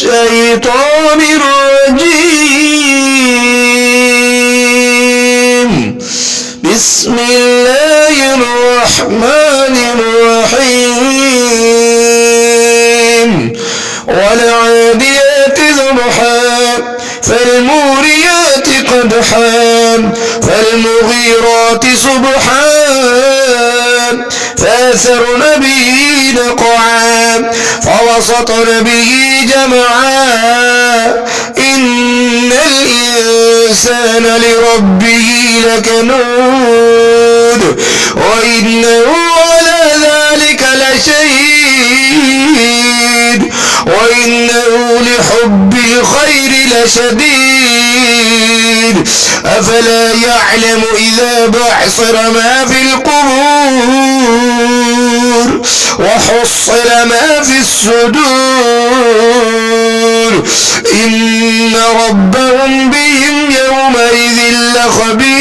الشيطان الرجيم. بسم الله الرحمن الرحيم. والعاديات ضبحا فالموريات قدحا فالمغيرات صبحا فأثرن به نقعا فوسطن به جمعا إن الإنسان لربه لكنود وإنه على ذلك لشهيد وإنه لحب الخير لشديد أفلا يعلم إذا بعثر ما في القبور وحصل ما في الصدور إن ربهم بهم يومئذ لخبير.